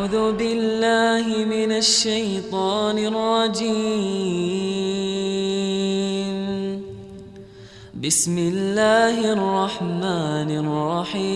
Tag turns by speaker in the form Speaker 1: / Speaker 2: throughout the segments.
Speaker 1: أعوذ بالله من الشيطان الرجيم بسم الله الرحمن الرحيم.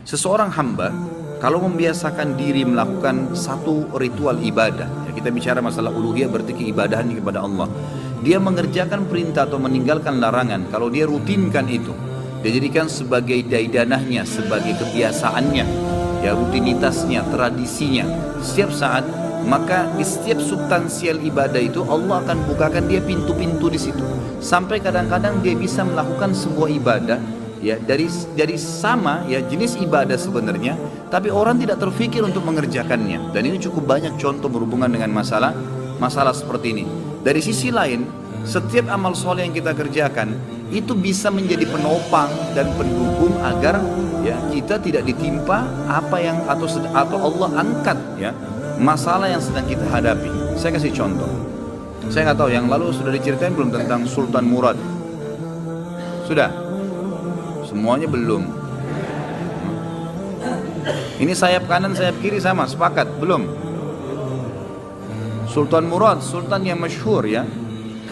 Speaker 2: Seseorang hamba kalau membiasakan diri melakukan satu ritual ibadah, ya kita bicara masalah uluhiyah berarti keibadahannya kepada Allah. Dia mengerjakan perintah atau meninggalkan larangan, kalau dia rutinkan itu, dia jadikan sebagai daidanahnya, sebagai kebiasaannya, ya rutinitasnya, tradisinya, setiap saat, maka di setiap substansial ibadah itu Allah akan bukakan dia pintu-pintu di situ. Sampai kadang-kadang dia bisa melakukan sebuah ibadah ya dari sama ya jenis ibadah sebenarnya, tapi orang tidak terfikir untuk mengerjakannya. Dan ini cukup banyak contoh berhubungan dengan masalah seperti ini. Dari sisi lain, setiap amal soleh yang kita kerjakan itu bisa menjadi penopang dan pendukung agar ya kita tidak ditimpa apa yang atau Allah angkat ya masalah yang sedang kita hadapi. Saya kasih contoh. Saya nggak tahu yang lalu sudah diceritain belum tentang Sultan Murad? Sudah? Semuanya belum. Ini sayap kanan, sayap kiri sama, sepakat? Belum? Sultan Murad, sultan yang masyhur ya.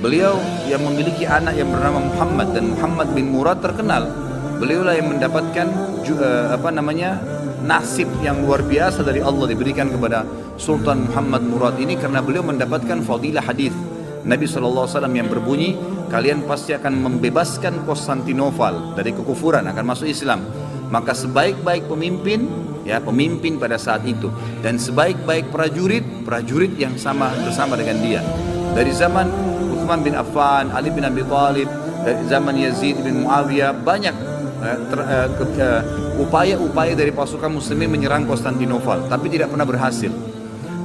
Speaker 2: Beliau yang memiliki anak yang bernama Muhammad, dan Muhammad bin Murad terkenal. Beliaulah yang mendapatkan nasib yang luar biasa dari Allah diberikan kepada Sultan Muhammad Murad ini, karena beliau mendapatkan fadilah hadis Nabi SAW yang berbunyi, kalian pasti akan membebaskan Konstantinopel dari kekufuran, akan masuk Islam. Maka sebaik-baik pemimpin pada saat itu, dan sebaik-baik prajurit yang sama bersama dengan dia. Dari zaman Utsman bin Affan, Ali bin Abi Thalib, dari zaman Yazid bin Muawiyah, banyak upaya-upaya dari pasukan muslimin menyerang Konstantinopel, tapi tidak pernah berhasil.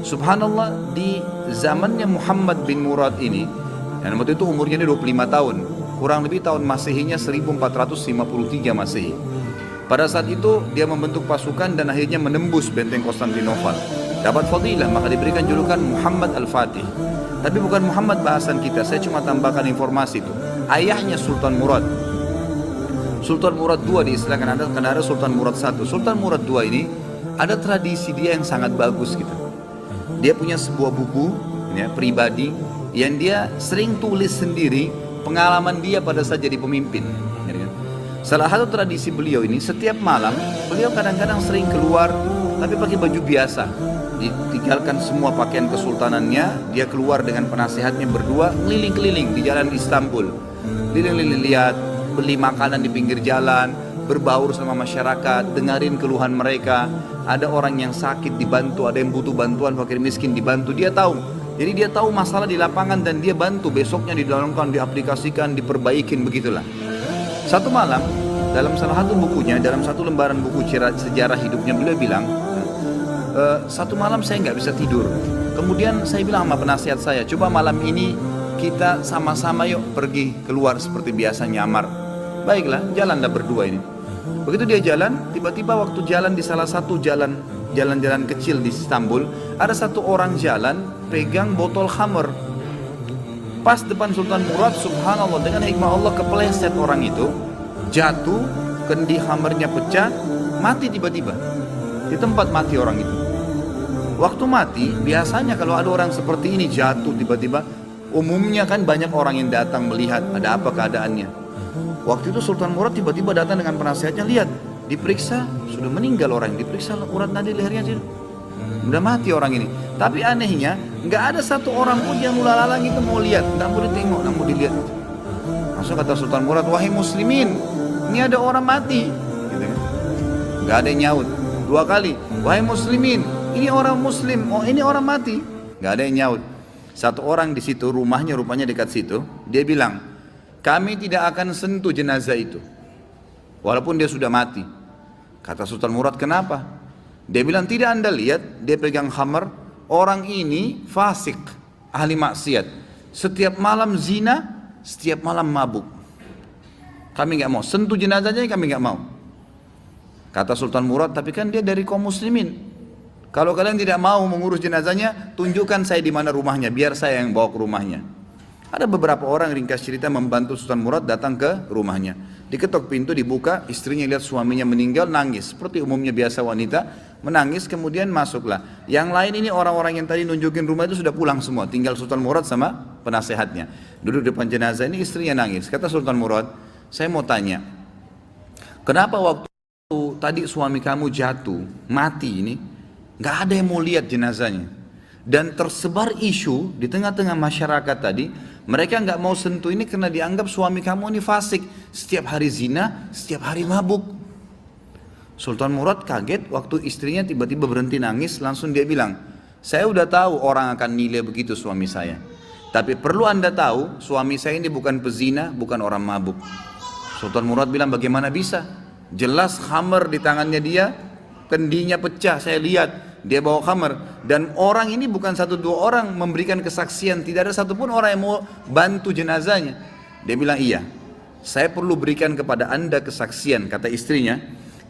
Speaker 2: Subhanallah, di zamannya Muhammad bin Murad ini, yang waktu itu umurnya 25 tahun, kurang lebih tahun Masehinya 1453 Masehi. Pada saat itu dia membentuk pasukan dan akhirnya menembus benteng Konstantinopel. Dapat fadilah, maka diberikan julukan Muhammad Al-Fatih. Tapi bukan Muhammad bahasan kita, saya cuma tambahkan informasi itu. Ayahnya Sultan Murad. Sultan Murad II diistilahkan, karena ada Sultan Murad I. Sultan Murad II ini ada tradisi dia yang sangat bagus gitu. Dia punya sebuah buku ya, pribadi yang dia sering tulis sendiri pengalaman dia pada saat jadi pemimpin. Salah satu tradisi beliau ini, setiap malam beliau kadang-kadang sering keluar tapi pakai baju biasa, ditinggalkan semua pakaian kesultanannya, dia keluar dengan penasehatnya berdua keliling-keliling di jalan Istanbul, keliling-keliling, lihat, beli makanan di pinggir jalan, berbaur sama masyarakat, dengerin keluhan mereka. Ada orang yang sakit dibantu, ada yang butuh bantuan, fakir miskin dibantu, dia tahu. Jadi dia tahu masalah di lapangan dan dia bantu, besoknya didalamkan, diaplikasikan, diperbaikin, begitulah. Satu malam, dalam salah satu bukunya, dalam satu lembaran buku sejarah hidupnya, beliau bilang, satu malam saya nggak bisa tidur. Kemudian saya bilang sama penasihat saya, coba malam ini kita sama-sama yuk pergi keluar seperti biasa nyamar. Baiklah, jalanlah berdua ini. Begitu dia jalan, tiba-tiba waktu jalan di salah satu jalan-jalan kecil di Istanbul, ada satu orang jalan pegang botol khamr. Pas depan Sultan Murad, subhanallah, dengan hikmah Allah kepleset orang itu, jatuh, kendi khamrnya pecah, mati tiba-tiba. Di tempat mati orang itu. Waktu mati, biasanya kalau ada orang seperti ini jatuh tiba-tiba, umumnya kan banyak orang yang datang melihat ada apa keadaannya. Waktu itu Sultan Murad tiba-tiba datang dengan penasihatnya, lihat, diperiksa, sudah meninggal orang, diperiksa urat nadi lehernya, udah mati orang ini. Tapi anehnya, nggak ada satu orang pun yang ulalalang itu mau lihat, nggak mau ditengok, nggak mau dilihat. Langsung kata Sultan Murad, wahai muslimin, ini ada orang mati, gitu kan? Nggak ada yang nyaut. Dua kali, wahai muslimin, ini orang muslim, oh ini orang mati, nggak ada yang nyaut. Satu orang di situ, rumahnya rupanya dekat situ, dia bilang, kami tidak akan sentuh jenazah itu, walaupun dia sudah mati. Kata Sultan Murad, kenapa? Dia bilang, tidak anda lihat, dia pegang khamar, orang ini fasik, ahli maksiat, setiap malam zina, setiap malam mabuk. Kami nggak mau sentuh jenazahnya, kami nggak mau. Kata Sultan Murad, tapi kan dia dari kaum muslimin. Kalau kalian tidak mau mengurus jenazahnya, tunjukkan saya di mana rumahnya, biar saya yang bawa ke rumahnya. Ada beberapa orang, ringkas cerita, membantu Sultan Murad datang ke rumahnya. Diketok pintu, dibuka, istrinya lihat suaminya meninggal, nangis. Seperti umumnya biasa wanita, menangis, kemudian masuklah. Yang lain ini orang-orang yang tadi nunjukin rumah itu sudah pulang semua, tinggal Sultan Murad sama penasehatnya. Duduk depan jenazah, ini istrinya nangis. Kata Sultan Murad, saya mau tanya, kenapa waktu tadi suami kamu jatuh, mati ini, nggak ada yang mau lihat jenazahnya? Dan tersebar isu di tengah-tengah masyarakat tadi, mereka nggak mau sentuh ini karena dianggap suami kamu ini fasik, setiap hari zina, setiap hari mabuk. Sultan Murad kaget waktu istrinya tiba-tiba berhenti nangis, langsung dia bilang, saya udah tahu orang akan nilai begitu suami saya. Tapi perlu anda tahu, suami saya ini bukan pezina, bukan orang mabuk. Sultan Murad bilang, bagaimana bisa? Jelas khamar di tangannya dia, kendinya pecah, saya lihat. Dia bawa khamar, dan orang ini bukan satu dua orang memberikan kesaksian, tidak ada satupun orang yang mau bantu jenazahnya. Dia bilang, iya, saya perlu berikan kepada anda kesaksian. Kata istrinya,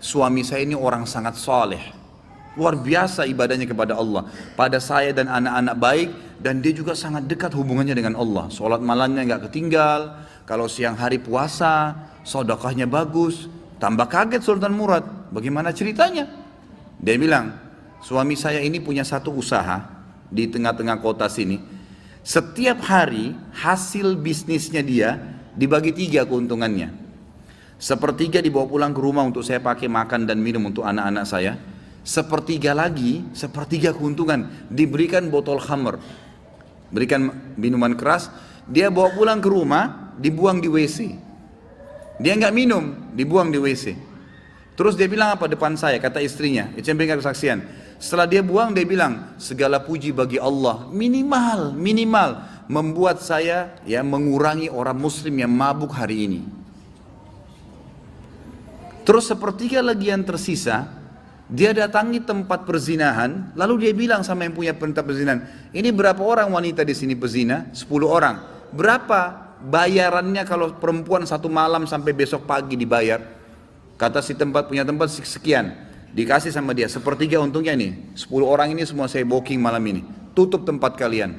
Speaker 2: suami saya ini orang sangat saleh, luar biasa ibadahnya kepada Allah, pada saya dan anak-anak baik, dan dia juga sangat dekat hubungannya dengan Allah. Sholat malamnya nggak ketinggal, kalau siang hari puasa, sedekahnya bagus. Tambah kaget Sultan Murad, bagaimana ceritanya? Dia bilang, suami saya ini punya satu usaha di tengah-tengah kota sini. Setiap hari hasil bisnisnya dia dibagi 3 keuntungannya. Sepertiga dibawa pulang ke rumah untuk saya pakai makan dan minum untuk anak-anak saya. Sepertiga lagi, sepertiga keuntungan diberikan botol khamr, berikan minuman keras. Dia bawa pulang ke rumah, dibuang di WC. Dia nggak minum, dibuang di WC. Terus dia bilang apa depan saya, kata istrinya, itu yang berikan kesaksian. Setelah dia buang, dia bilang, segala puji bagi Allah, minimal membuat saya ya mengurangi orang muslim yang mabuk hari ini. Terus sepertiga lagi yang tersisa, dia datangi tempat perzinahan, lalu dia bilang sama yang punya tempat perzinahan, ini berapa orang wanita di sini pezina? 10 orang. Berapa bayarannya kalau perempuan 1 malam sampai besok pagi dibayar? Kata si tempat punya tempat sekian, dikasih sama dia, sepertiga untungnya nih, 10 orang ini semua saya booking malam ini, tutup tempat kalian,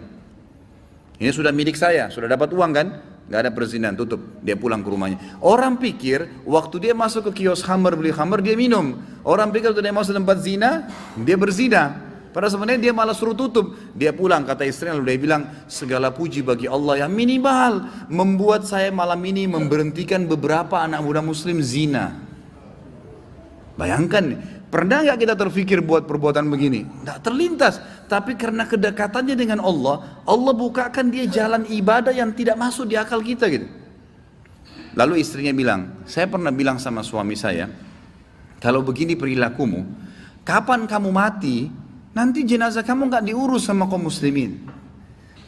Speaker 2: ini sudah milik saya, sudah dapat uang kan, gak ada perzinahan, tutup. Dia pulang ke rumahnya. Orang pikir waktu dia masuk ke kios khamar, beli khamar, dia minum. Orang pikir waktu dia masuk tempat zina, dia berzina. Padahal sebenarnya dia malah suruh tutup. Dia pulang, kata istrinya, lalu dia bilang, segala puji bagi Allah yang minimal membuat saya malam ini memberhentikan beberapa anak muda muslim zina. Bayangkan, pernah nggak kita terfikir buat perbuatan begini? Nggak terlintas. Tapi karena kedekatannya dengan Allah, Allah bukakan dia jalan ibadah yang tidak masuk di akal kita gitu. Lalu istrinya bilang, saya pernah bilang sama suami saya, kalau begini perilakumu, kapan kamu mati, nanti jenazah kamu nggak diurus sama kaum muslimin.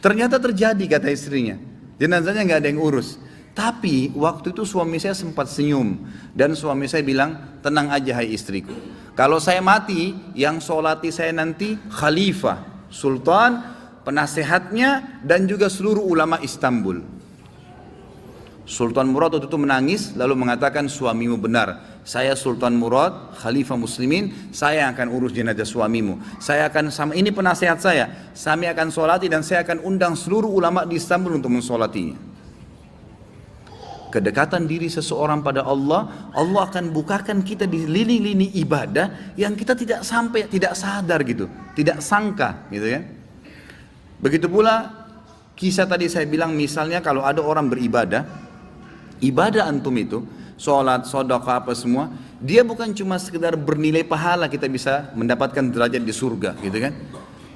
Speaker 2: Ternyata terjadi, kata istrinya, jenazahnya nggak ada yang urus. Tapi waktu itu suami saya sempat senyum, dan suami saya bilang, tenang aja hai istriku, kalau saya mati, yang solati saya nanti khalifah, sultan, penasehatnya, dan juga seluruh ulama Istanbul. Sultan Murad waktu itu menangis, lalu mengatakan, suamimu benar, saya Sultan Murad, khalifah muslimin, saya akan urus jenazah suamimu. Saya akan, sama ini penasehat saya akan solati, dan saya akan undang seluruh ulama di Istanbul untuk mensolatinya. Kedekatan diri seseorang pada Allah, Allah akan bukakan kita di lini-lini ibadah yang kita tidak sampai, tidak sadar gitu, tidak sangka gitu ya. Begitu pula kisah tadi saya bilang, misalnya kalau ada orang beribadah, ibadah antum itu, sholat, sedekah apa semua, dia bukan cuma sekedar bernilai pahala, kita bisa mendapatkan derajat di surga gitu kan,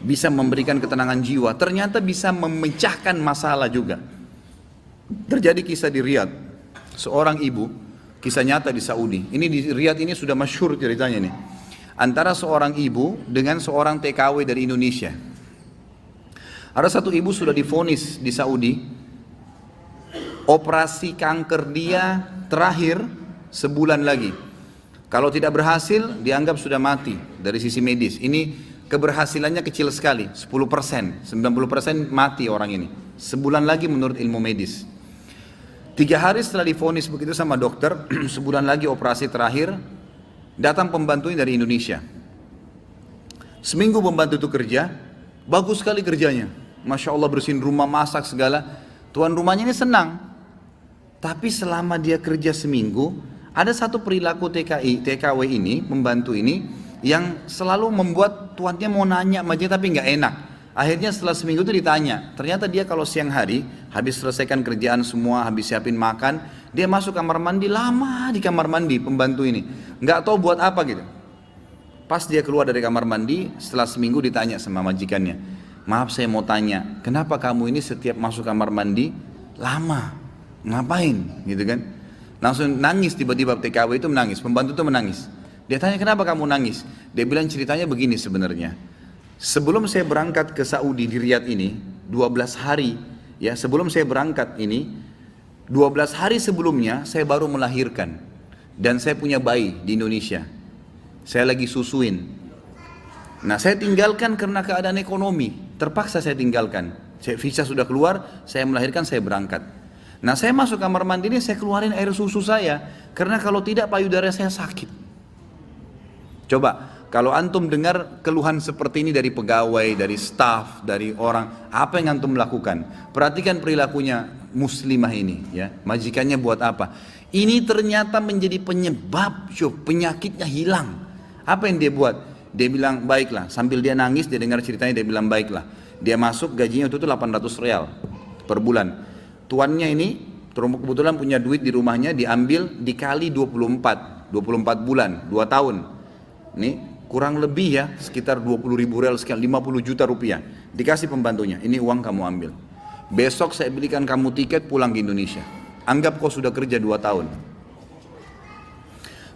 Speaker 2: bisa memberikan ketenangan jiwa, ternyata bisa memecahkan masalah juga. Terjadi kisah di Riyadh, seorang ibu, kisah nyata di Saudi. Ini di Riyadh ini sudah masyhur ceritanya nih. Antara seorang ibu dengan seorang TKW dari Indonesia. Ada satu ibu sudah divonis di Saudi, operasi kanker dia terakhir sebulan lagi. Kalau tidak berhasil, dianggap sudah mati dari sisi medis. Ini keberhasilannya kecil sekali, 10%, 90% mati orang ini. Sebulan lagi menurut ilmu medis. 3 hari setelah divonis begitu sama dokter, sebulan lagi operasi terakhir, datang pembantunya dari Indonesia. Seminggu pembantu itu kerja, bagus sekali kerjanya. Masya Allah, bersihin rumah, masak segala. Tuan rumahnya ini senang. Tapi selama dia kerja seminggu, ada satu perilaku TKW ini, membantu ini, yang selalu membuat tuannya mau nanya sama dia tapi nggak enak. Akhirnya setelah seminggu itu ditanya, ternyata dia kalau siang hari, habis selesaikan kerjaan semua, habis siapin makan, dia masuk kamar mandi, lama di kamar mandi pembantu ini. Nggak tahu buat apa gitu. Pas dia keluar dari kamar mandi, setelah seminggu ditanya sama majikannya, maaf saya mau tanya, kenapa kamu ini setiap masuk kamar mandi, lama, ngapain gitu kan. Langsung nangis tiba-tiba TKW itu menangis, pembantu itu menangis. Dia tanya kenapa kamu nangis, dia bilang ceritanya begini sebenarnya. Sebelum saya berangkat ke Saudi di Riyadh ini, 12 hari, ya sebelum saya berangkat ini, 12 hari sebelumnya saya baru melahirkan. Dan saya punya bayi di Indonesia. Saya lagi susuin. Nah saya tinggalkan karena keadaan ekonomi, terpaksa saya tinggalkan. Visa sudah keluar, saya melahirkan, saya berangkat. Nah saya masuk kamar mandi ini, saya keluarin air susu saya, karena kalau tidak payudara saya sakit. Coba, kalau antum dengar keluhan seperti ini dari pegawai, dari staf, dari orang, apa yang antum lakukan? Perhatikan perilakunya muslimah ini, ya. Majikannya buat apa? Ini ternyata menjadi penyebab, penyakitnya hilang. Apa yang dia buat? Dia bilang baiklah. Sambil dia nangis, dia dengar ceritanya, dia bilang baiklah. Dia masuk, gajinya itu 800 real per bulan. Tuannya ini kebetulan punya duit di rumahnya, diambil dikali 24 bulan, 2 tahun. Ini kurang lebih ya sekitar 20.000 real sekian, 50 juta rupiah. Dikasih pembantunya, ini uang kamu ambil. Besok saya belikan kamu tiket pulang ke Indonesia. Anggap kau sudah kerja 2 tahun.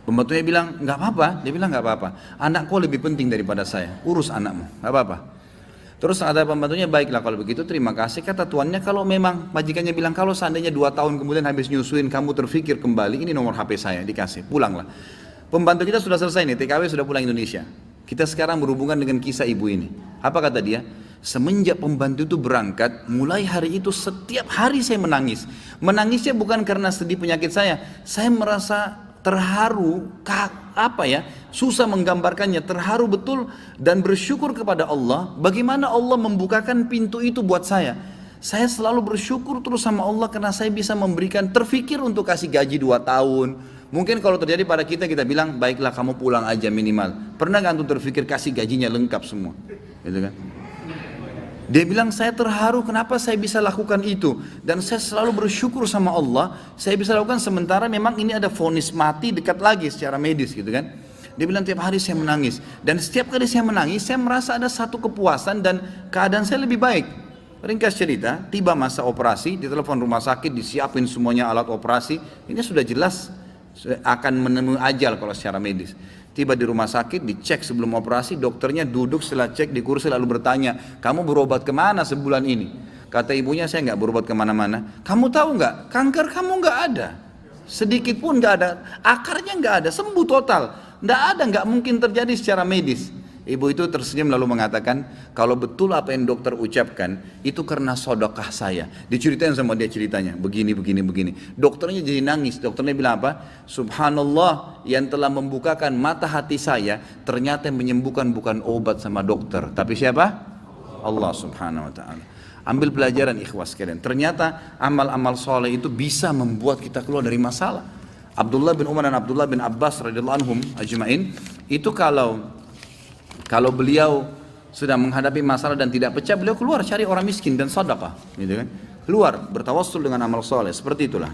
Speaker 2: Pembantunya bilang, nggak apa-apa. Dia bilang nggak apa-apa. Anak kau lebih penting daripada saya. Urus anakmu, nggak apa-apa. Terus ada pembantunya, baiklah kalau begitu terima kasih. Kata tuannya, kalau memang majikannya bilang kalau seandainya 2 tahun kemudian habis nyusuin kamu terfikir kembali, ini nomor HP saya, dikasih, pulanglah. Pembantu kita sudah selesai nih, TKW sudah pulang Indonesia. Kita sekarang berhubungan dengan kisah ibu ini. Apa kata dia? Semenjak pembantu itu berangkat, mulai hari itu setiap hari saya menangis. Menangisnya bukan karena sedih penyakit saya merasa terharu, susah menggambarkannya, terharu betul dan bersyukur kepada Allah. Bagaimana Allah membukakan pintu itu buat saya. Saya selalu bersyukur terus sama Allah karena saya bisa memberikan, terfikir untuk kasih gaji 2 tahun. Mungkin kalau terjadi pada kita bilang, baiklah kamu pulang aja minimal. Pernah gak antum terfikir kasih gajinya lengkap semua? Gitu kan? Dia bilang saya terharu kenapa saya bisa lakukan itu. Dan saya selalu bersyukur sama Allah, saya bisa lakukan sementara memang ini ada vonis mati dekat lagi secara medis gitu kan. Dia bilang tiap hari saya menangis. Dan setiap kali saya menangis, saya merasa ada satu kepuasan dan keadaan saya lebih baik. Ringkas cerita, tiba masa operasi, ditelepon rumah sakit, disiapin semuanya alat operasi. Ini sudah jelas akan menemui ajal kalau secara medis. Tiba di rumah sakit, dicek sebelum operasi, dokternya duduk setelah cek di kursi lalu bertanya, kamu berobat kemana sebulan ini? Kata ibunya, saya nggak berobat kemana-mana. Kamu tahu nggak, kanker kamu nggak ada, sedikit pun nggak ada, akarnya nggak ada, sembuh total, nggak mungkin terjadi secara medis. Ibu itu tersenyum lalu mengatakan, kalau betul apa yang dokter ucapkan, itu karena sedekah saya. Diceritain sama dia ceritanya, begini. Dokternya jadi nangis, dokternya bilang apa? Subhanallah, yang telah membukakan mata hati saya, ternyata yang menyembuhkan bukan obat sama dokter. Tapi siapa? Allah subhanahu wa ta'ala. Ambil pelajaran ikhwas sekalian. Ternyata amal-amal soleh itu bisa membuat kita keluar dari masalah. Abdullah bin Umar dan Abdullah bin Abbas radhiyallahu anhum ajma'in, itu kalau beliau sedang menghadapi masalah dan tidak pecah, beliau keluar cari orang miskin dan sedekah, gitu kan? Keluar bertawassul dengan amal soleh, seperti itulah.